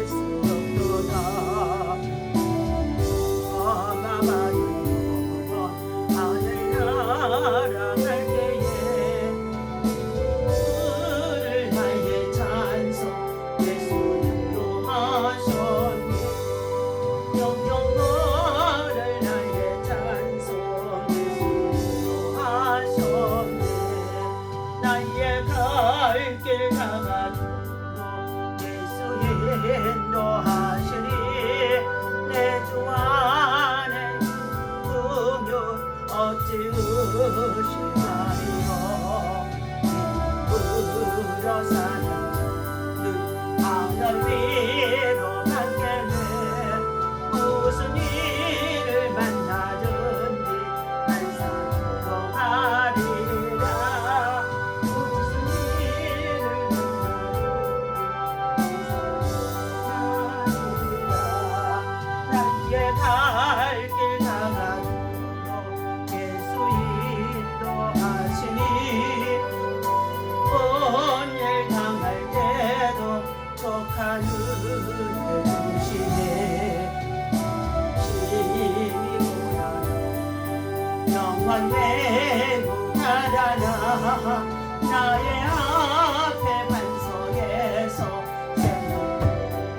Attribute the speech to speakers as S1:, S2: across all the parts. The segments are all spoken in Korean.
S1: 수 없도다. 아마마도 하늘나라 갈 때에 주를 나의 찬송 예수 인도하셨네. 영영 너를 나의 찬송 예수 인도하셨네. 나의 갈 길 다가주로 예수 인도하시니 내 주 안에 긍휼 어찌 의심하리요. 믿음으로 사는 늘 하늘 위로 가겠네. 무슨 일을 만나든지 난 상통하리라. 무슨 일을 만나든지 나의 갈 길 다가주로 예수 인도하시니 온일 당할 때도 족한 은혜 주시네. 힘이고야 영원 외무하다나 나의 앞에 반석에서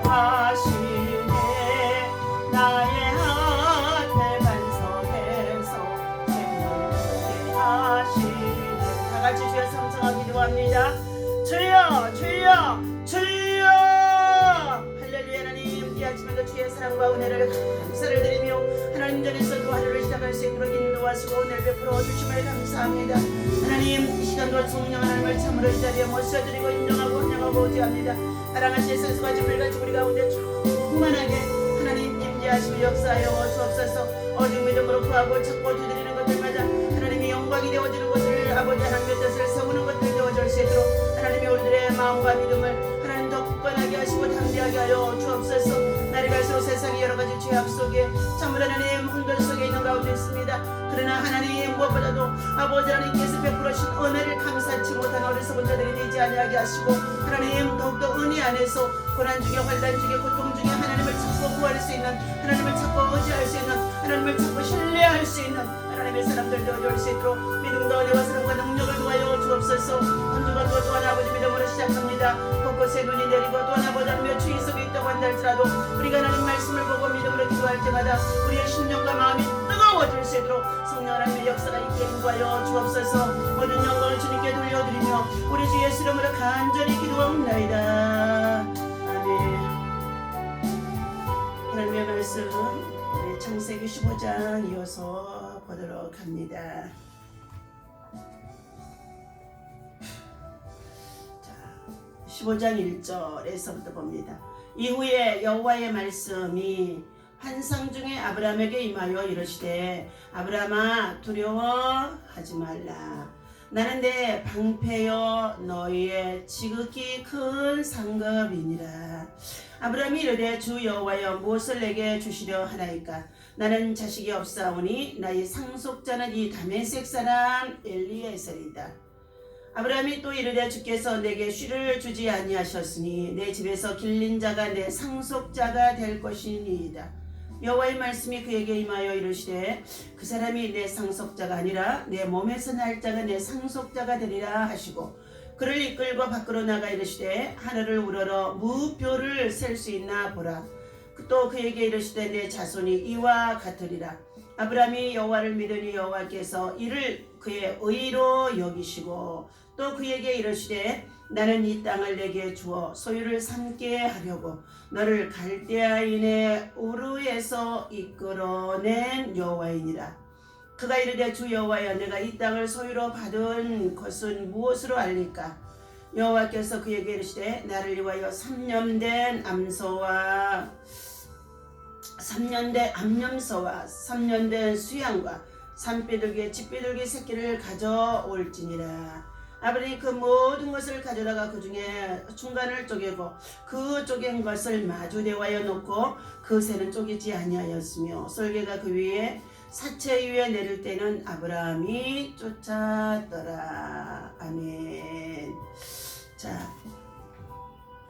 S1: 생명하시네. 나의 앞에 반석에서 생명하게 하시네. 다같이 주의 성성하기 기도합니다. 주여 주여 주여. 할렐루야. 하나님 이 아침에도 주의 사랑과 은혜를 감사를 드리며 하나님 전에서도 하루를 시작할 수 있도록 인도하시고 은혜를 베풀어 주심을 감사합니다. 하나님 이 시간도 성령 하나님을 참으로 이 자리에 모셔드리고 인정하고 환영하고 오지합니다. 사랑하신 예수님과 물같이 우리 가운데 충만하게 하나님 임재하시고 역사하여 주옵소서. 오직 믿음으로 구하고 찾고 두드리는 것들마다 하나님의 영광이 되어지는 것을 아버지 하나님의 뜻을 세우는 것들 되어질 수 있도록 하나님이 우리들의 마음과 믿음을 하나님 더 굳건하게 하시고 담대하게 하여 주옵소서. 날이 갈수록 세상의 여러가지 죄악 속에 참으로 하나님 혼돈 속에 있는 가운데 있습니다. 그러나 하나님 무엇보다도 아버지 하나님께서 베풀으신 은혜를 감사치 못한 어리석은 자들이 되지 아니하게 하시고 하나님 더욱더 은혜 안에서 고난 중에 환난 중에 고통 중에 하나님을 찾고 구할 수 있는 하나님을 찾고 의지할 수 있는 하나님을 찾고 신뢰할 수 있는 하나님의 사람들 되어줄 수 있도록 믿음과 은혜와 사랑과 능력을 도하여 주옵소서. 한 주간 또 하나 아버지 믿음으로 시작합니다. 곳곳에 눈이 내리고 또 하나 아버지 하나님의 주의 속에 있다고 한달지라도 우리가 하나님 말씀을 보고 믿음으로 기도할 때마다 우리의 심령과 마음이 뜨거워질 수 있도록 성령 하나님의 역사가 있게 인도하여 주옵소서. 모든 영광을 주님께 돌려드리며 우리 주 예수 이름으로 간절히 기도하옵나이다. 아멘. 하나님의 말씀 우리 창세기 15장 이어서 보도록 합니다. 15장 1절에서부터 봅니다. 이후에 여호와의 말씀이 환상 중에 아브라함에게 임하여 이르시되 아브라함아 두려워하지 말라. 나는 내 방패여 너희의 지극히 큰 상급이니라. 아브라함이 이르되 주 여호와여 무엇을 내게 주시려 하나이까. 나는 자식이 없사오니 나의 상속자는 이 다메섹 사람 엘리에셀이다. 아브라함이 또 이르되 주께서 내게 쉬를 주지 아니하셨으니 내 집에서 길린 자가 내 상속자가 될 것이니이다. 여호와의 말씀이 그에게 임하여 이르시되 그 사람이 내 상속자가 아니라 내 몸에서 날 자가 내 상속자가 되리라 하시고 그를 이끌고 밖으로 나가 이르시되 하늘을 우러러 무표를 셀 수 있나 보라. 또 그에게 이르시되 내 자손이 이와 같으리라. 아브라함이 여호와를 믿으니 여호와께서 이를 그의 의로 여기시고 또 그에게 이르시되 나는 이 땅을 내게 주어 소유를 삼게 하려고 너를 갈대아인의 우르에서 이끌어낸 여호와이니라. 그가 이르되 주 여호와여 내가 이 땅을 소유로 받은 것은 무엇으로 알리까. 여호와께서 그에게 이르시되 나를 위하여 3년 된 암소와 3년 된 암염소와 3년 된 수양과 산비둘기의 집비둘기 새끼를 가져올지니라. 아브라함이 그 모든 것을 가져다가 그 중에 중간을 쪼개고 그 쪼갠 것을 마주 대하여 놓고 그 새는 쪼개지 아니하였으며 솔개가 그 위에 사체 위에 내릴 때는 아브라함이 쫓았더라. 아멘. 자,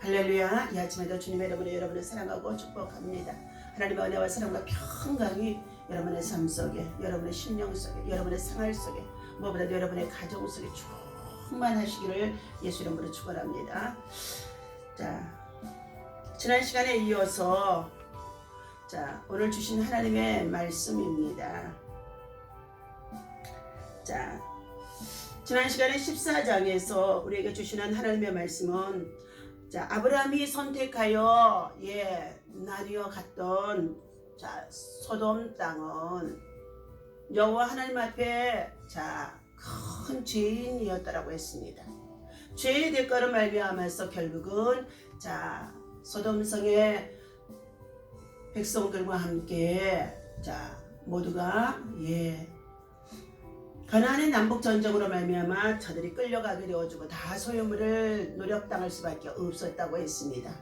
S1: 할렐루야. 할렐루야. 이 아침에도 주님의 이름으로 여러분을 사랑하고 축복합니다. 하나님의 은혜와 사랑과 평강이 여러분의 삶 속에, 여러분의 심령 속에, 여러분의 생활 속에, 무엇보다도 여러분의 가정 속에 충만하시기를 예수 이름으로 축원합니다. 자, 지난 시간에 이어서 오늘 주신 하나님의 말씀입니다. 자, 지난 시간에 14장에서 우리에게 주시는 하나님의 말씀은 아브라함이 선택하여 나뉘어 갔던 소돔 땅은 여호와 하나님 앞에 큰 죄인이었다라고 했습니다. 죄의 대가로 말미암아서 결국은 소돔 성의 백성들과 함께 모두가 가나안의 남북 전쟁으로 말미암아 저들이 끌려가게 되어지고 다 소유물을 노력당할 수밖에 없었다고 했습니다.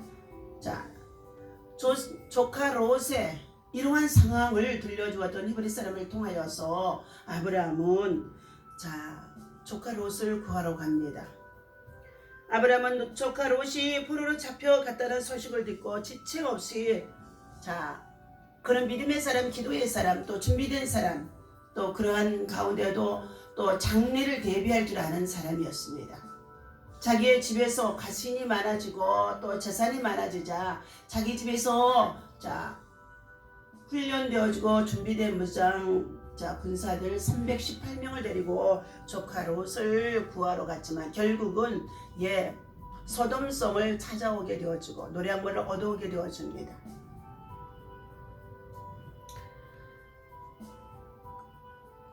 S1: 조카 롯의 이러한 상황을 들려주었던 히브리 사람을 통하여서 아브라함은 조카 롯을 구하러 갑니다. 아브라함은 조카 롯이 포로로 잡혀갔다는 소식을 듣고 지체 없이 그런 믿음의 사람, 기도의 사람, 또 준비된 사람, 또 그러한 가운데도 또 장래를 대비할 줄 아는 사람이었습니다. 자기의 집에서 가신이 많아지고 또 재산이 많아지자 자기 집에서 훈련되어지고 준비된 무장 군사들 318명을 데리고 조카 롯을 구하러 갔지만 결국은 소돔성을 찾아오게 되어지고 노량물을 얻어오게 되어집니다.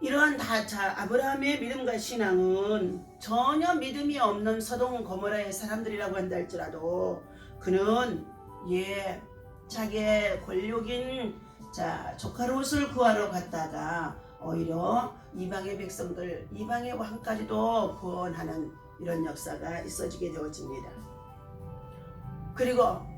S1: 이러한 아브라함의 믿음과 신앙은 전혀 믿음이 없는 소돔 고모라의 사람들이라고 한다 할지라도 그는 자기의 권력인 조카 롯을 구하러 갔다가 오히려 이방의 백성들, 이방의 왕까지도 구원하는 이런 역사가 있어지게 되어집니다. 그리고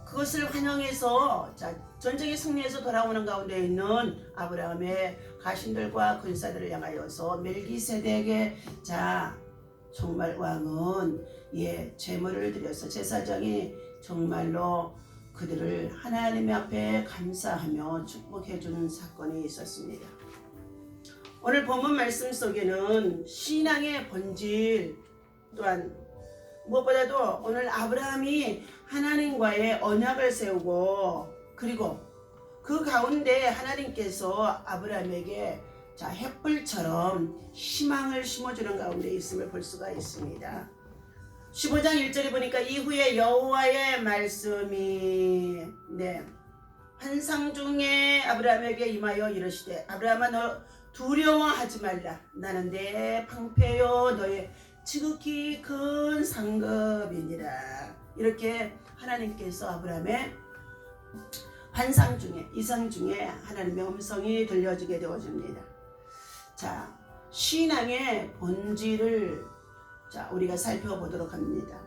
S1: 그것을 환영해서 전쟁의 승리에서 돌아오는 가운데 있는 아브라함의 가신들과 군사들을 향하여서 멜기세덱의 정말 왕은 제물을 드려서 제사장이 정말로 그들을 하나님 앞에 감사하며 축복해 주는 사건이 있었습니다. 오늘 본문 말씀 속에는 신앙의 본질 또한 무엇보다도 오늘 아브라함이 하나님과의 언약을 세우고 그리고 그 가운데 하나님께서 아브라함에게 햇불처럼 희망을 심어주는 가운데 있음을 볼 수가 있습니다. 15장 1절에 보니까 이후에 여호와의 말씀이 환상 중에 아브라함에게 임하여 이르시되 아브라함아 너 두려워하지 말라. 나는 내 방패요 너의 지극히 큰 상급이니라. 이렇게 하나님께서 아브라함의 환상 중에 이상 중에 하나님의 음성이 들려지게 되어집니다. 신앙의 본질을 우리가 살펴보도록 합니다.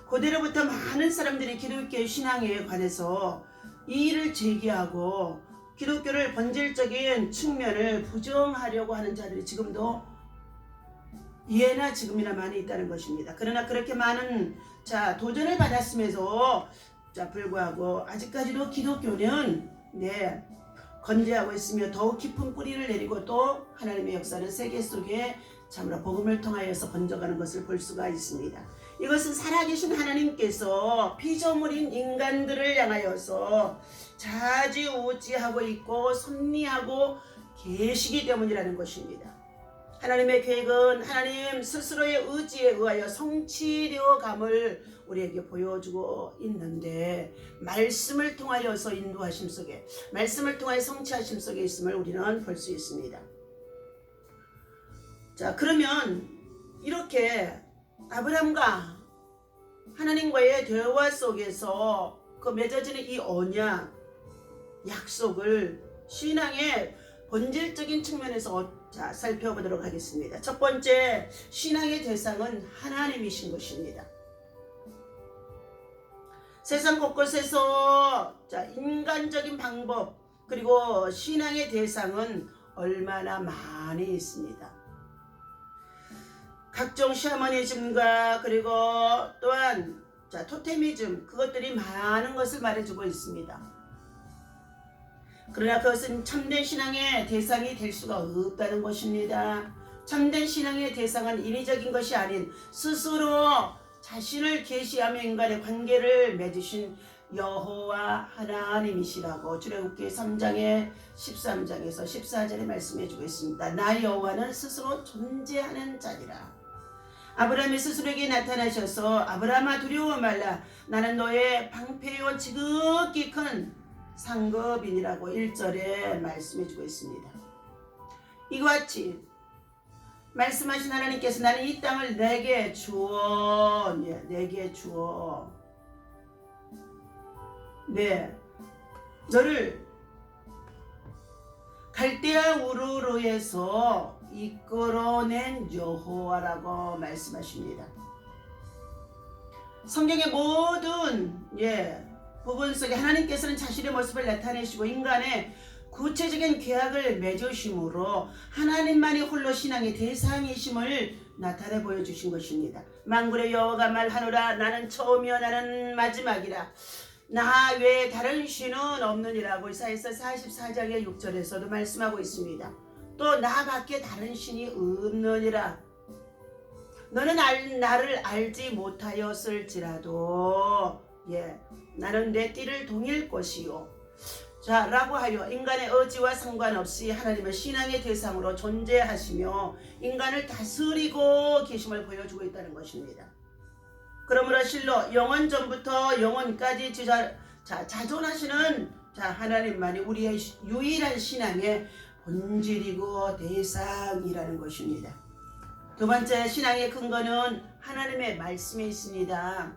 S1: 고대로부터 많은 사람들이 기독교의 신앙에 관해서 이 일을 제기하고 기독교를 본질적인 측면을 부정하려고 하는 자들이 지금도 예나 지금이나 많이 있다는 것입니다. 그러나 그렇게 많은 도전을 받았음에도 불구하고 아직까지도 기독교는 건재하고 있으며 더욱 깊은 뿌리를 내리고 또 하나님의 역사는 세계 속에 참으로 복음을 통하여서 번져가는 것을 볼 수가 있습니다. 이것은 살아계신 하나님께서 피조물인 인간들을 향하여서 좌지우지하고 있고 섭리하고 계시기 때문이라는 것입니다. 하나님의 계획은 하나님 스스로의 의지에 의하여 성취되어 감을 우리에게 보여주고 있는데 말씀을 통하여서 인도하심 속에 말씀을 통하여 성취하심 속에 있음을 우리는 볼 수 있습니다. 그러면 이렇게 아브라함과 하나님과의 대화 속에서 그 맺어지는 이 언약 약속을 신앙의 본질적인 측면에서 살펴보도록 하겠습니다. 첫 번째, 신앙의 대상은 하나님이신 것입니다. 세상 곳곳에서 인간적인 방법 그리고 신앙의 대상은 얼마나 많이 있습니다. 각종 샤머니즘과 그리고 또한 자, 토테미즘 그것들이 많은 것을 말해주고 있습니다. 그러나 그것은 참된 신앙의 대상이 될 수가 없다는 것입니다. 참된 신앙의 대상은 인위적인 것이 아닌 스스로 자신을 계시하며 인간의 관계를 맺으신 여호와 하나님이시라고 출애굽기 3장의 13장에서 14절에 말씀해주고 있습니다. 나 여호와는 스스로 존재하는 자니라. 아브라함이 스스로에게 나타나셔서 아브라함아 두려워 말라 나는 너의 방패요 지극히 큰 상급인이라고 1절에 말씀해주고 있습니다. 이와 같이 말씀하신 하나님께서 나는 이 땅을 내게 주어 너를 갈대아 우르르에서 이끌어낸 여호와라고 말씀하십니다. 성경의 모든 부분 속에 하나님께서는 자신의 모습을 나타내시고 인간의 구체적인 계약을 맺으심으로 하나님만이 홀로 신앙의 대상이심을 나타내 보여주신 것입니다. 만군의 여호와가 말하노라 나는 처음이요 나는 마지막이라 나 외에 다른 신은 없느니라고 이사야서 44장의 6절에서도 말씀하고 있습니다. 또 나밖에 다른 신이 없느니라. 너는 나를 알지 못하였을지라도 나는 내 띠를 동일 것이요. 자, 라고 하여 인간의 의지와 상관없이 하나님은 신앙의 대상으로 존재하시며 인간을 다스리고 계심을 보여주고 있다는 것입니다. 그러므로 실로 영원 전부터 영원까지 자존하시는 하나님만이 우리의 유일한 신앙의 본질이고 대상이라는 것입니다. 두 번째 신앙의 근거는 하나님의 말씀에 있습니다.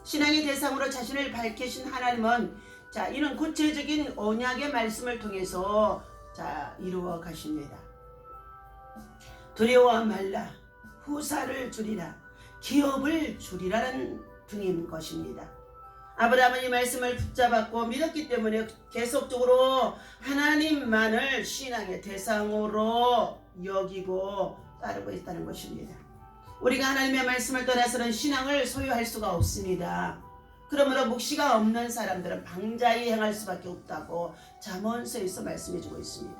S1: 신앙의 대상으로 자신을 밝히신 하나님은 이는 구체적인 언약의 말씀을 통해서 이루어 가십니다. 두려워 말라 후사를 주리라 기업을 주리라는 등인 것입니다. 아브라함은 이 말씀을 붙잡았고 믿었기 때문에 계속적으로 하나님만을 신앙의 대상으로 여기고 따르고 있다는 것입니다. 우리가 하나님의 말씀을 떠나서는 신앙을 소유할 수가 없습니다. 그러므로 묵시가 없는 사람들은 방자히 행할 수밖에 없다고 잠언서에서 말씀해주고 있습니다.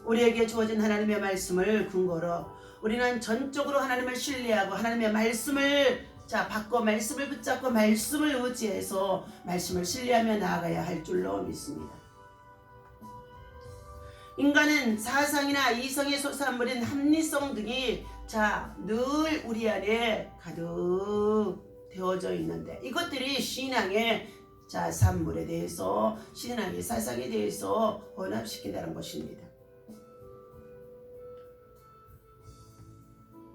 S1: 우리에게 주어진 하나님의 말씀을 근거로 우리는 전적으로 하나님을 신뢰하고 하나님의 말씀을 받고 말씀을 붙잡고 말씀을 의지해서 말씀을 신뢰하며 나아가야 할 줄로 믿습니다. 인간은 사상이나 이성의 소산물인 합리성 등이 늘 우리 안에 가득 되어져 있는데 이것들이 신앙의 산물에 대해서 신앙의 사상에 대해서 혼합시킨다는 것입니다.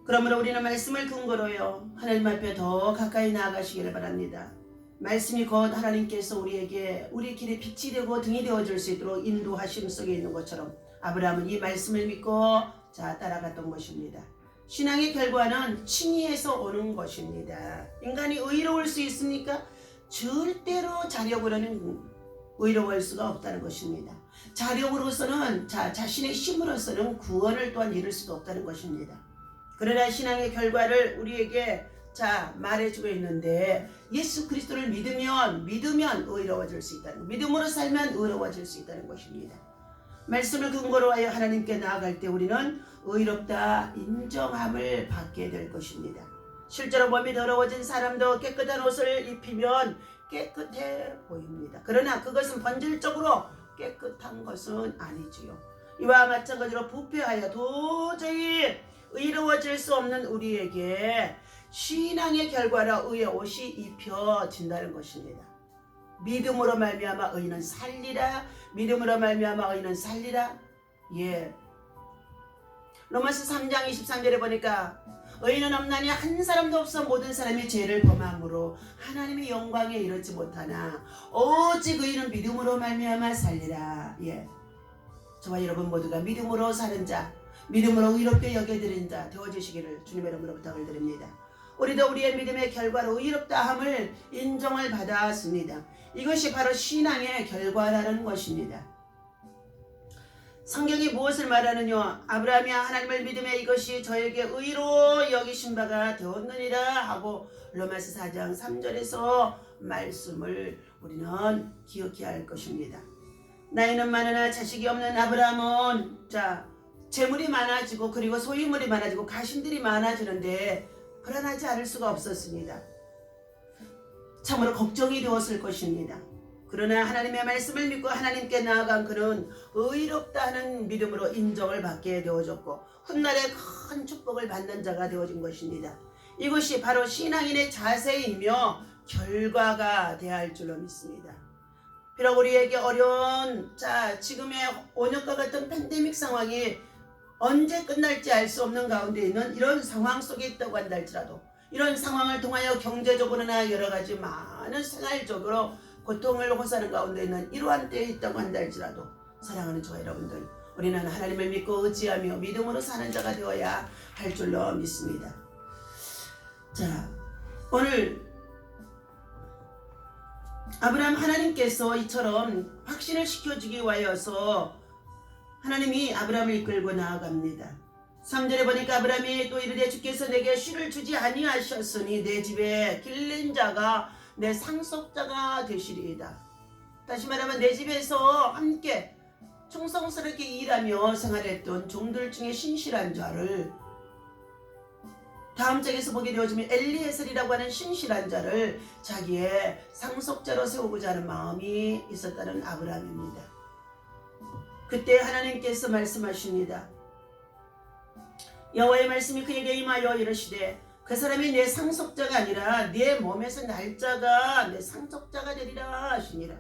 S1: 그러므로 우리는 말씀을 근거로요 하나님 앞에 더 가까이 나아가시기를 바랍니다. 말씀이 곧 하나님께서 우리에게 우리 길에 빛이 되고 등이 되어줄 수 있도록 인도하심 속에 있는 것처럼 아브라함은 이 말씀을 믿고 따라갔던 것입니다. 신앙의 결과는 칭의에서 오는 것입니다. 인간이 의로울 수 있습니까? 절대로 자력으로는 의로울 수가 없다는 것입니다. 자력으로서는 자신의 힘으로서는 구원을 또한 이룰 수도 없다는 것입니다. 그러나 신앙의 결과를 우리에게 말해주고 있는데 예수 그리스도를 믿으면 의로워질 수 있다는 것, 믿음으로 살면 의로워질 수 있다는 것입니다. 말씀을 근거로 하여 하나님께 나아갈 때 우리는 의롭다 인정함을 받게 될 것입니다. 실제로 몸이 더러워진 사람도 깨끗한 옷을 입히면 깨끗해 보입니다. 그러나 그것은 본질적으로 깨끗한 것은 아니지요. 이와 마찬가지로 부패하여 도저히 의로워질 수 없는 우리에게 신앙의 결과로 의의 옷이 입혀진다는 것입니다. 믿음으로 말미암아 의인은 살리라. 믿음으로 말미암아 의인은 살리라. 로마서 3장 23절에 보니까 의인은 없나니 한 사람도 없어 모든 사람이 죄를 범함으로 하나님의 영광에 이르지 못하나 오직 의인은 믿음으로 말미암아 살리라. 저와 여러분 모두가 믿음으로 사는 자, 믿음으로 의롭게 여겨드린 자 되어주시기를 주님의 이름으로 부탁을 드립니다. 우리도 우리의 믿음의 결과로 의롭다함을 인정을 받았습니다. 이것이 바로 신앙의 결과라는 것입니다. 성경이 무엇을 말하느냐? 아브라함이 하나님을 믿음에 이것이 저에게 의로 여기신 바가 되었느니라 하고 로마서 4장 3절에서 말씀을 우리는 기억해야 할 것입니다. 나이는 많으나 자식이 없는 아브라함은 재물이 많아지고 그리고 소유물이 많아지고 가신들이 많아지는데 불안하지 않을 수가 없었습니다. 참으로 걱정이 되었을 것입니다. 그러나 하나님의 말씀을 믿고 하나님께 나아간 그는 의롭다 하는 믿음으로 인정을 받게 되어졌고 훗날에 큰 축복을 받는 자가 되어진 것입니다. 이것이 바로 신앙인의 자세이며 결과가 되어야 할 줄로 믿습니다. 비록 우리에게 어려운 지금의 5년과 같은 팬데믹 상황이 언제 끝날지 알 수 없는 가운데 있는 이런 상황 속에 있다고 한다 할지라도 이런 상황을 통하여 경제적으로나 여러 가지 많은 생활적으로 고통을 호소하는 가운데 있는 이러한 때에 있다고 한다 할지라도 사랑하는 저와 여러분들, 우리는 하나님을 믿고 의지하며 믿음으로 사는 자가 되어야 할 줄로 믿습니다. 오늘 아브라함 하나님께서 이처럼 확신을 시켜주기 위하여서 하나님이 아브라함을 이끌고 나아갑니다. 3절에 보니까 아브라함이 또 이르되 주께서 내게 쉬를 주지 아니하셨으니 내 집에 길른 자가 내 상속자가 되시리이다. 다시 말하면 내 집에서 함께 충성스럽게 일하며 생활했던 종들 중에 신실한 자를, 다음 장에서 보게 되어지면 엘리에셀이라고 하는 신실한 자를 자기의 상속자로 세우고자 하는 마음이 있었다는 아브라함입니다. 그때 하나님께서 말씀하십니다. 여호와의 말씀이 그에게 임하여 이르시되 그 사람이 내 상속자가 아니라 내 몸에서 날 자가 내 상속자가 되리라 하시니라.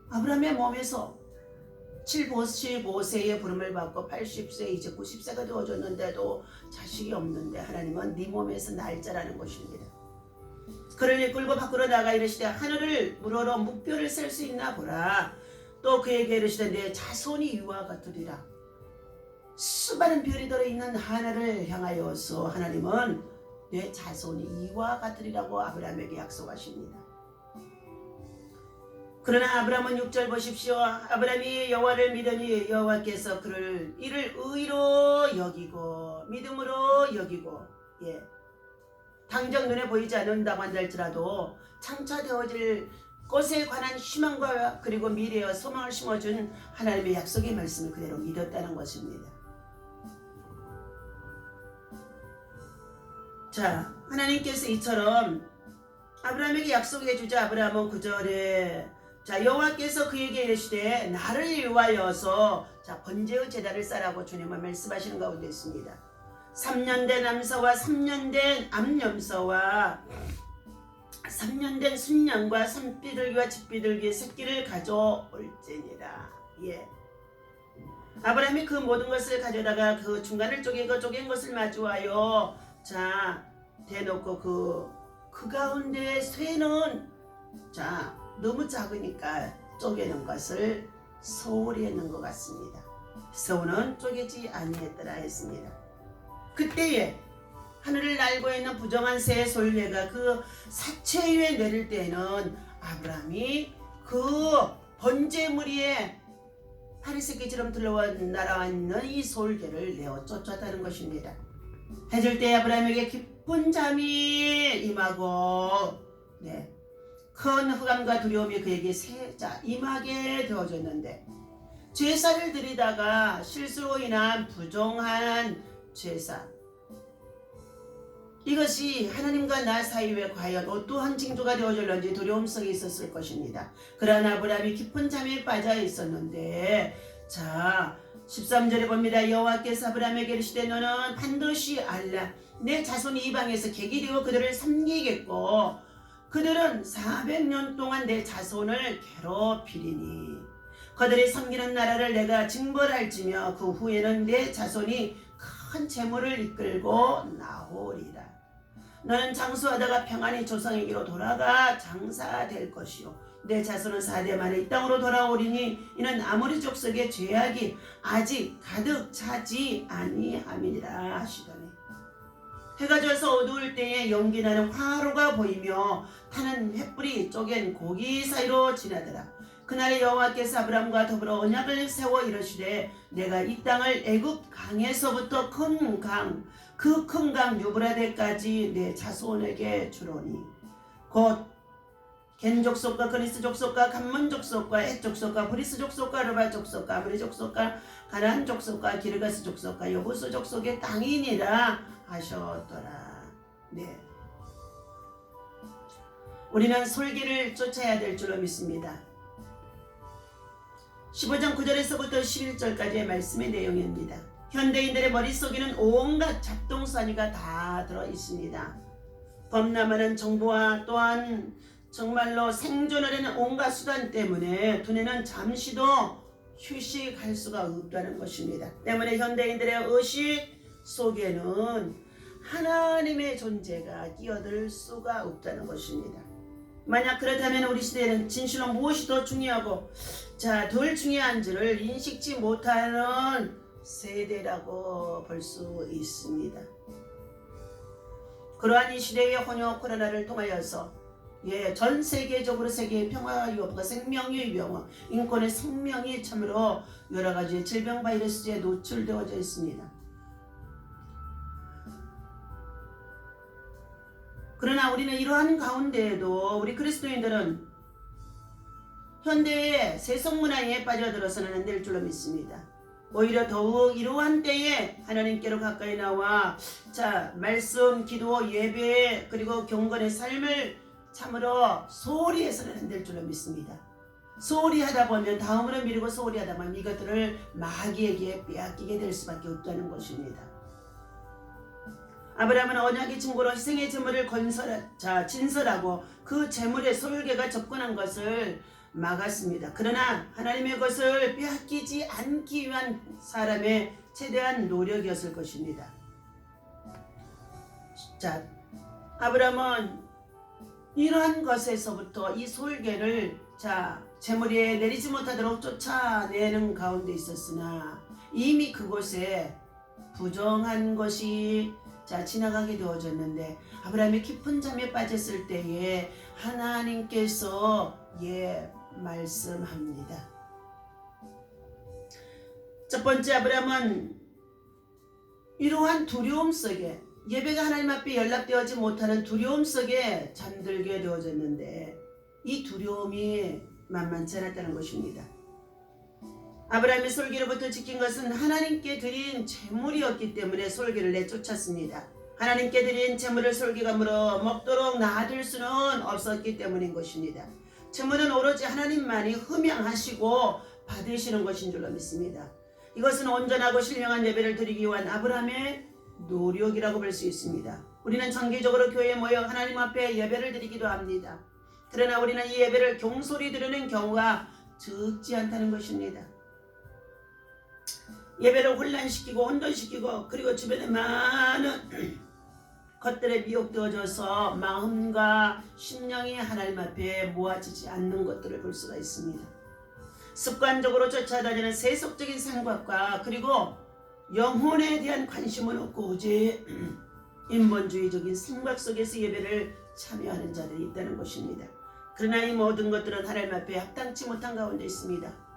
S1: 아브라함의 몸에서 75세의 부름을 받고 80세 이제 90세가 되어졌는데도 자식이 없는데 하나님은 네 몸에서 날 자라는 것입니다. 그를 이끌고 밖으로 나가 이르시되 하늘을 우러러 묵별을 셀 수 있나 보라. 또 그에게 이르시되 내 자손이 이와 같으리라. 수많은 별이 들어있는 하늘을 향하여서 하나님은 내 자손이 이와 같으리라고 아브라함에게 약속하십니다. 그러나 아브라함은 6절 보십시오. 아브라함이 여호와를 믿으니 여호와께서 그를 이를 의로 여기고 믿음으로 여기고 당장 눈에 보이지 않는다고 한달지라도 장차 되어질 것에 관한 희망과 그리고 미래와 소망을 심어준 하나님의 약속의 말씀을 그대로 믿었다는 것입니다. 하나님께서 이처럼 아브라함에게 약속해 주자 아브라함은 9절에 여호와께서 그에게 이르시되 나를 위하여서 번제의 제단을 쌓으라고 주님은 말씀하시는 가운데 있습니다. 3년 된 암소와 3년 된 암염소와 3년 된 순양과 산비둘기와 집비둘기의 새끼를 가져올지니라. 아브라함이 그 모든 것을 가져다가 그 중간을 쪼갠 것을 마주하여 대놓고 그 가운데 쇠는 너무 작으니까 쪼개는 것을 소홀히 했는 것 같습니다. 소는 쪼개지 아니했더라 했습니다. 그때에 하늘을 날고 있는 부정한 새의 솔개가 그 사체 위에 내릴 때에는 아브라함이 그 번제무리에 파리새끼처럼 날아와 있는 이 솔개를 내어 쫓았다는 것입니다. 해질 때 아브라함에게 깊은 잠이 임하고 큰 흑암과 두려움이 그에게 임하게 되어졌는데 제사를 드리다가 실수로 인한 부정한 제사, 이것이 하나님과 나 사이에 과연 어떠한 징조가 되어질는지 두려움 속에 있었을 것입니다. 그러나 아브라함이 깊은 잠에 빠져 있었는데 13절에 봅니다. 여호와께서 아브라함에게 이르시되 너는 반드시 알라. 내 자손이 이방에서 객이 되어 그들을 섬기겠고 그들은 400년 동안 내 자손을 괴롭히리니 그들이 섬기는 나라를 내가 징벌할지며 그 후에는 내 자손이 큰 재물을 이끌고 나오리라. 너는 장수하다가 평안히 조상에게로 돌아가 장사될 것이요 내 자손은 4대 만에 이 땅으로 돌아오리니 이는 아모리 족속의 죄악이 아직 가득 차지 아니함이니라 하시더니 해가 져서 어두울 때에 연기나는 화로가 보이며 타는 횃불이 쪼갠 고기 사이로 지나더라. 그날에 여호와께서 아브라함과 더불어 언약을 세워 이르시되 내가 이 땅을 애굽 강에서부터 큰 강 그 큰 강 유브라데까지 내 자손에게 주노니 곧 겐 족속과 그리스 족속과 감몬 족속과 헷 족속과 브리스 족속과 르바 족속과 아브리 족속과 가나안 족속과 기르가스 족속과 여부스 족속의 땅이니라 하셨더라. 네. 우리는 솔기를 쫓아야 될 줄로 믿습니다. 15장 9절에서부터 11절까지의 말씀의 내용입니다. 현대인들의 머릿속에는 온갖 잡동사니가 다 들어있습니다. 범람하는 정보와 또한 정말로 생존하려는 온갖 수단 때문에 두뇌는 잠시도 휴식할 수가 없다는 것입니다. 때문에 현대인들의 의식 속에는 하나님의 존재가 끼어들 수가 없다는 것입니다. 만약 그렇다면 우리 시대에는 진실로 무엇이 더 중요하고 덜 중요한지를 인식지 못하는 세대라고 볼 수 있습니다. 그러한 이 시대의 혼역 코로나를 통하여서 전 세계적으로 세계의 평화와 유업과 생명의 위험과 인권의 생명이 참으로 여러 가지 질병 바이러스에 노출되어져 있습니다. 그러나 우리는 이러한 가운데에도 우리 그리스도인들은 현대의 세속문화에 빠져들어서는 안 될 줄로 믿습니다. 오히려 더욱 이러한 때에 하나님께로 가까이 나와 말씀, 기도, 예배 그리고 경건의 삶을 참으로 소홀히 해서는 안 될 줄로 믿습니다. 소홀히 하다 보면 다음으로 미루고 소홀히 하다 보면 이것들을 마귀에게 빼앗기게 될 수밖에 없다는 것입니다. 아브라함은 언약의 증거로 희생의 제물을 진설하고 그 제물의 솔개가 접근한 것을 막았습니다. 그러나 하나님의 것을 빼앗기지 않기 위한 사람의 최대한 노력이었을 것입니다. 아브라함은 이러한 것에서부터 이 솔개를 제물에 내리지 못하도록 쫓아내는 가운데 있었으나 이미 그곳에 부정한 것이 지나가게 되어졌는데 아브라함이 깊은 잠에 빠졌을 때에 하나님께서 말씀합니다. 첫 번째, 아브라함은 이러한 두려움 속에 예배가 하나님 앞에 연락되어지 못하는 두려움 속에 잠들게 되어졌는데 이 두려움이 만만치 않았다는 것입니다. 아브라함이 솔기로부터 지킨 것은 하나님께 드린 제물이었기 때문에 솔기를 내쫓았습니다. 하나님께 드린 제물을 솔기가 물어 먹도록 놔둘 수는 없었기 때문인 것입니다. 제물은 오로지 하나님만이 흠양하시고 받으시는 것인 줄로 믿습니다. 이것은 온전하고 신령한 예배를 드리기 위한 아브라함의 노력이라고 볼 수 있습니다. 우리는 정기적으로 교회에 모여 하나님 앞에 예배를 드리기도 합니다. 그러나 우리는 이 예배를 경솔히 드리는 경우가 적지 않다는 것입니다. 예배를 혼란시키고 혼돈시키고 그리고 주변에 많은 것들에 미혹되어져서 마음과 심령이 하나님 앞에 모아지지 않는 것들을 볼 수가 있습니다. 습관적으로 쫓아다니는 세속적인 생각과 그리고 영혼에 대한 관심은 없고 오직 인본주의적인 생각 속에서 예배를 참여하는 자들이 있다는 것입니다. 그러나 이 모든 것들은 하나님 앞에 합당치 못한 가운데 있습니다.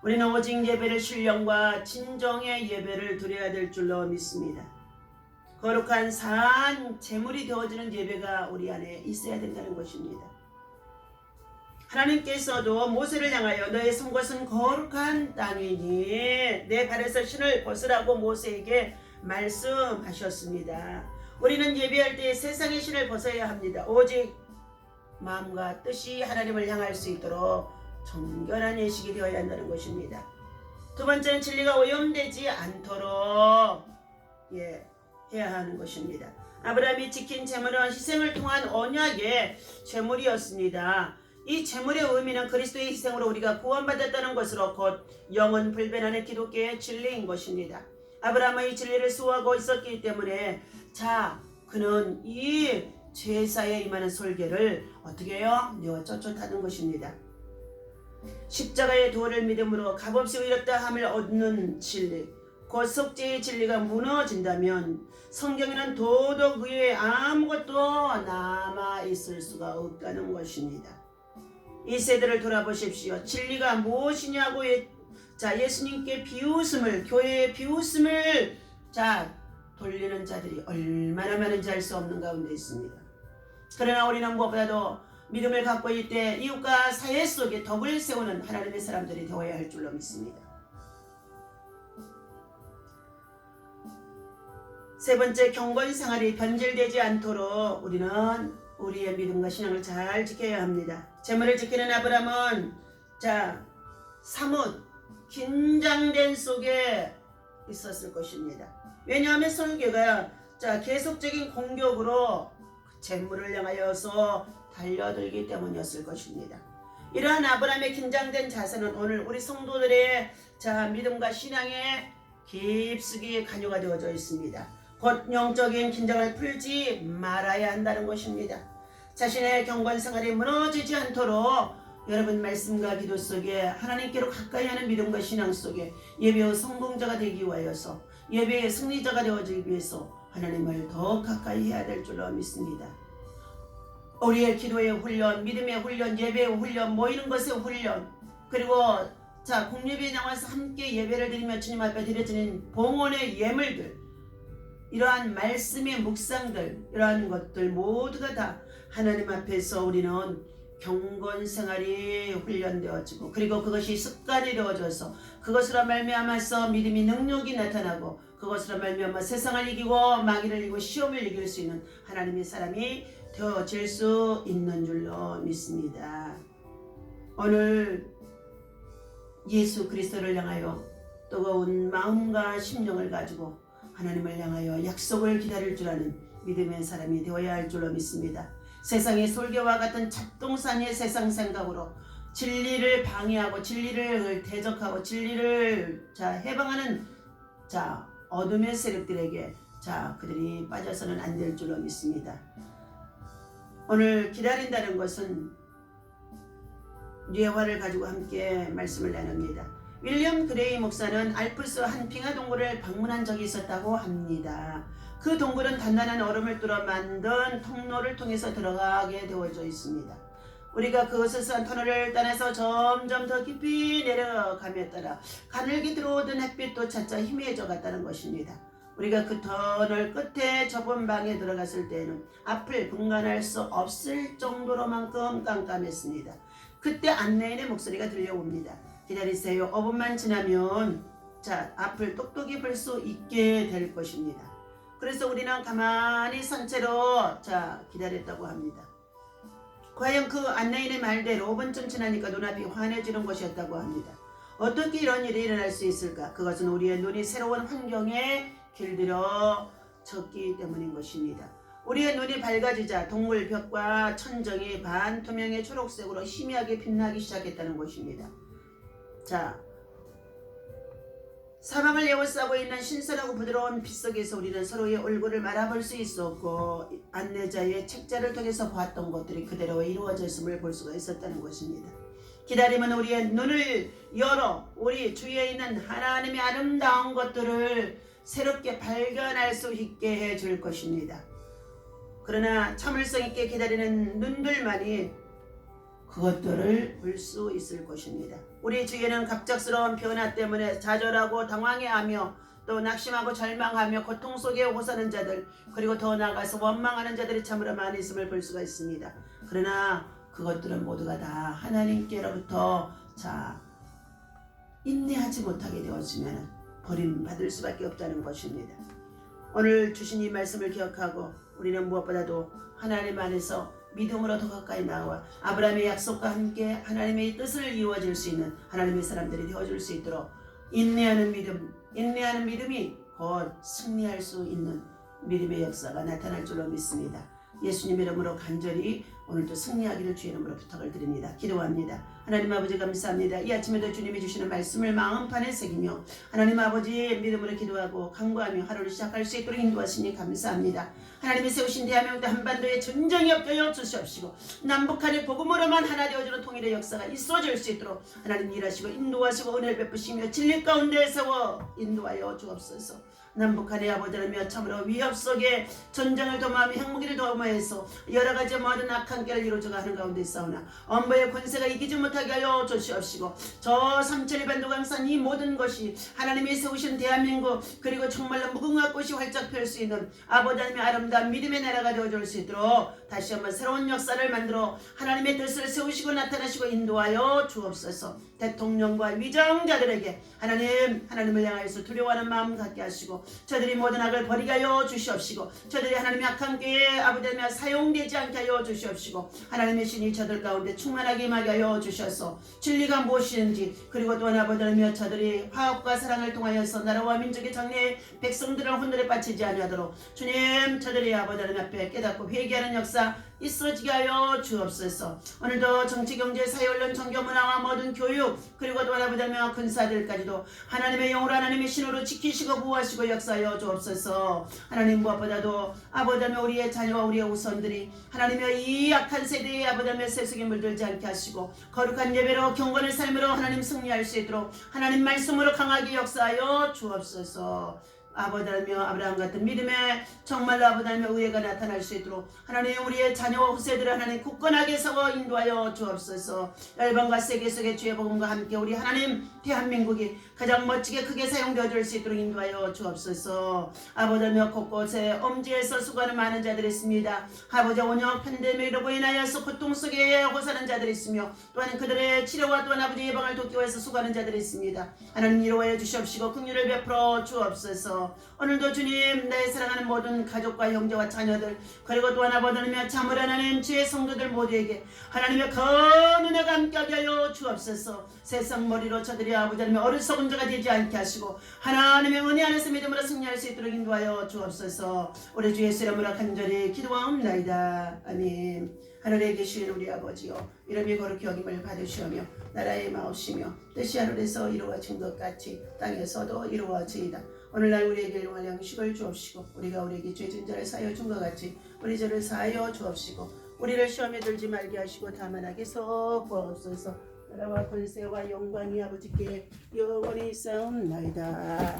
S1: 우리는 오직 예배를 신령과 진정의 예배를 드려야 될 줄로 믿습니다. 거룩한 산 제물이 되어지는 예배가 우리 안에 있어야 된다는 것입니다. 하나님께서도 모세를 향하여 너의 선 곳은 거룩한 땅이니 내 발에서 신을 벗으라고 모세에게 말씀하셨습니다. 우리는 예배할 때 세상의 신을 벗어야 합니다. 오직 마음과 뜻이 하나님을 향할 수 있도록 정결한 예식이 되어야 한다는 것입니다. 두 번째는 진리가 오염되지 않도록 해야 하는 것입니다. 아브라함이 지킨 제물은 희생을 통한 언약의 제물이었습니다. 이 제물의 의미는 그리스도의 희생으로 우리가 구원받았다는 것으로 곧 영원 불변하는 기독교의 진리인 것입니다. 아브라함은 이 진리를 수호하고 있었기 때문에 그는 이 제사에 임하는 솔개를 어떻게 해요? 쫓아타는 것입니다. 십자가의 도를 믿음으로 값없이 의롭다 함을 얻는 진리, 곧 속죄의 진리가 무너진다면 성경에는 도덕 위에 아무것도 남아있을 수가 없다는 것입니다. 이 세대를 돌아보십시오. 진리가 무엇이냐고 예수님께 비웃음을, 교회의 비웃음을 돌리는 자들이 얼마나 많은지 알 수 없는 가운데 있습니다. 그러나 우리는 무엇보다도 믿음을 갖고 있되 이웃과 사회 속에 덕을 세우는 하나님의 사람들이 되어야 할 줄로 믿습니다. 세 번째, 경건 생활이 변질되지 않도록 우리는 우리의 믿음과 신앙을 잘 지켜야 합니다. 재물을 지키는 아브라함은 사뭇 긴장된 속에 있었을 것입니다. 왜냐하면 설교가 계속적인 공격으로 재물을 향하여서 달려들기 때문이었을 것입니다. 이러한 아브라함의 긴장된 자세는 오늘 우리 성도들의 믿음과 신앙에 깊숙이 관여가 되어져 있습니다. 곧 영적인 긴장을 풀지 말아야 한다는 것입니다. 자신의 경건 생활이 무너지지 않도록 여러분 말씀과 기도 속에 하나님께로 가까이 하는 믿음과 신앙 속에 예배의 성공자가 되기 위하여서 예배의 승리자가 되어지기 위해서 하나님을 더 가까이 해야 될 줄로 믿습니다. 우리의 기도의 훈련, 믿음의 훈련, 예배의 훈련, 모이는 것의 훈련, 그리고 공예배에 나와서 함께 예배를 드리며 주님 앞에 드려지는 봉헌의 예물들, 이러한 말씀의 묵상들, 이러한 것들 모두가 다 하나님 앞에서 우리는 경건 생활이 훈련되어지고 그리고 그것이 습관이 되어져서 그것으로 말미암아서 믿음이 능력이 나타나고 그것으로 말미암아 세상을 이기고 마귀를 이기고 시험을 이길 수 있는 하나님의 사람이 되어질 수 있는 줄로 믿습니다. 오늘 예수 그리스도를 향하여 뜨거운 마음과 심령을 가지고 하나님을 향하여 약속을 기다릴 줄 아는 믿음의 사람이 되어야 할 줄로 믿습니다. 세상의 솔개와 같은 잡동사니의 세상 생각으로 진리를 방해하고 진리를 대적하고 진리를 해방하는 어둠의 세력들에게 그들이 빠져서는 안 될 줄로 믿습니다. 오늘 기다린다는 것은 예화를 가지고 함께 말씀을 나눕니다. 윌리엄 그레이 목사는 알프스 한 빙하 동굴을 방문한 적이 있었다고 합니다. 그 동굴은 단단한 얼음을 뚫어 만든 통로를 통해서 들어가게 되어져 있습니다. 우리가 그곳에서 터널을 따라서 점점 더 깊이 내려감에 따라 가늘게 들어오던 햇빛도 차차 희미해져 갔다는 것입니다. 우리가 그 터널 끝에 좁은 방에 들어갔을 때에는 앞을 분간할 수 없을 정도로만큼 깜깜했습니다. 그때 안내인의 목소리가 들려옵니다. 기다리세요. 5분만 지나면 앞을 똑똑히 볼 수 있게 될 것입니다. 그래서 우리는 가만히 선 채로 기다렸다고 합니다. 과연 그 안내인의 말대로 5분쯤 지나니까 눈앞이 환해지는 것이었다고 합니다. 어떻게 이런 일이 일어날 수 있을까? 그것은 우리의 눈이 새로운 환경에 길들여졌기 때문인 것입니다. 우리의 눈이 밝아지자 동굴 벽과 천정이 반투명의 초록색으로 희미하게 빛나기 시작했다는 것입니다. 사방을 에워싸고 있는 신선하고 부드러운 빛 속에서 우리는 서로의 얼굴을 말아볼 수 있었고 안내자의 책자를 통해서 보았던 것들이 그대로 이루어졌음을 볼 수가 있었다는 것입니다. 기다림은 우리의 눈을 열어 우리 주위에 있는 하나님의 아름다운 것들을 새롭게 발견할 수 있게 해줄 것입니다. 그러나 참을성 있게 기다리는 눈들만이 그것들을 볼 수 있을 것입니다. 우리 주위에는 갑작스러운 변화 때문에 좌절하고 당황해하며 또 낙심하고 절망하며 고통 속에 호소하는 자들, 그리고 더 나아가서 원망하는 자들이 참으로 많이 있음을 볼 수가 있습니다. 그러나 그것들은 모두가 다 하나님께로부터 인내하지 못하게 되었으면 버림받을 수밖에 없다는 것입니다. 오늘 주신 이 말씀을 기억하고 우리는 무엇보다도 하나님 안에서 믿음으로 더 가까이 나와 아브라함의 약속과 함께 하나님의 뜻을 이루어질 수 있는 하나님의 사람들이 되어줄 수 있도록 인내하는 믿음이 곧 승리할 수 있는 믿음의 역사가 나타날 줄로 믿습니다. 예수님 이름으로 간절히 오늘도 승리하기를 주의 이름으로 부탁을 드립니다. 기도합니다. 하나님 아버지 감사합니다. 이 아침에도 주님이 주시는 말씀을 마음판에 새기며 하나님 아버지 믿음으로 기도하고 간구하며 하루를 시작할 수 있도록 인도하시니 감사합니다. 하나님이 세우신 대한민국 한반도에 전쟁이 없게 주시옵시고 남북한의 복음으로만 하나 되어주는 통일의 역사가 있어질 수 있도록 하나님 일하시고 인도하시고 은혜를 베푸시며 진리 가운데 세워 인도하여 주옵소서. 남북한의 아버지 하나님이여 참으로 위협 속에 전쟁을 도모하며 핵무기를 도모해서 여러 가지 모든 악한 깨를 이루어져가는 가운데 있사오나 엄부의 권세가 이기지 못하게 하여 주시옵시고 저 삼천리 반도강산 이 모든 것이 하나님이 세우신 대한민국 그리고 정말로 무궁화 꽃이 활짝 펼 수 있는 아버지 하나님의 아름다운 믿음의 나라가 되어줄 수 있도록 다시 한번 새로운 역사를 만들어 하나님의 뜻을 세우시고 나타나시고 인도하여 주옵소서. 대통령과 위정자들에게 하나님을 향하여서 두려워하는 마음 갖게 하시고 저들이 모든 악을 버리게 하여 주시옵시고 저들이 하나님의 악한 꾀에 아버지 하나님 사용되지 않게 하여 주시옵시고 하나님의 신이 저들 가운데 충만하게 임하게 하여 주셔서 진리가 무엇인지 그리고 또한 아버지 하나님 저들이 화합과 사랑을 통하여서 나라와 민족의 장래에 백성들을 혼돈에 빠지지 아니하도록 주님 저들이 아버지 하나님 앞에 깨닫고 회개하는 역사 있어지게 하여 주옵소서. 오늘도 정치, 경제, 사회, 언론, 종교, 문화와 모든 교육 그리고 또한 아버지 하나님 군사들까지도 하나님의 영으로 하나님의 신으로 지키시고 보호하시고 역사하여 주옵소서. 하나님 무엇보다도 아버지 하나님 우리의 자녀와 우리의 우선들이 하나님의 이 악한 세대에 아버지 하나님의 세속에 물들지 않게 하시고 거룩한 예배로 경건의 삶으로 하나님 승리할 수 있도록 하나님 말씀으로 강하게 역사하여 주옵소서. 아버지 하나님 아브라함 같은 믿음에 정말로 아버지 하나님의 의회가 나타날 수 있도록 하나님 우리의 자녀와 후세들을 하나님 굳건하게 서고 인도하여 주옵소서. 열방과 세계 속의 주의 복음과 함께 우리 하나님 대한민국이 가장 멋지게 크게 사용되어질 수 있도록 인도하여 주옵소서. 아버지 하나님 곳곳에 엄지에서 수고하는 많은 자들이 있습니다. 아버지 원역 팬데믹으로 인하여서 고통 속에 호소하는 자들이 있으며 또한 그들의 치료와 또한 아버지 예방을 돕기 위해서 수고하는 자들이 있습니다. 하나님 이루어 주시옵시고 긍휼을 베풀어 주옵소서. 오늘도 주님 내 사랑하는 모든 가족과 형제와 자녀들 그리고 또한 아버지 하나님 참으로 하나님 주의 성도들 모두에게 하나님의 큰 은혜가 함께하게 하여 주옵소서. 세상 머리로 저들이 아버지 하나님 어리석은 자가 되지 않게 하시고 하나님의 은혜 안에서 믿음으로 승리할 수 있도록 인도하여 주옵소서. 우리 주 예수 이름으로 간절히 기도하옵나이다. 아멘. 하늘에 계신 우리 아버지여 이름이 거룩히 여김을 받으시오며 나라의 마옵시며 뜻이 하늘에서 이루어진 것 같이 땅에서도 이루어지이다. 오늘날 우리에게 일용할 양식을 주옵시고 우리가 우리에게 죄진 자를 사하여 준 것 같이 우리 죄를 사하여 주옵시고 우리를 시험에 들지 말게 하시고 다만 악에서 구하옵소서. 나라와 권세와 영광이 아버지께 영원히 있사옵나이다.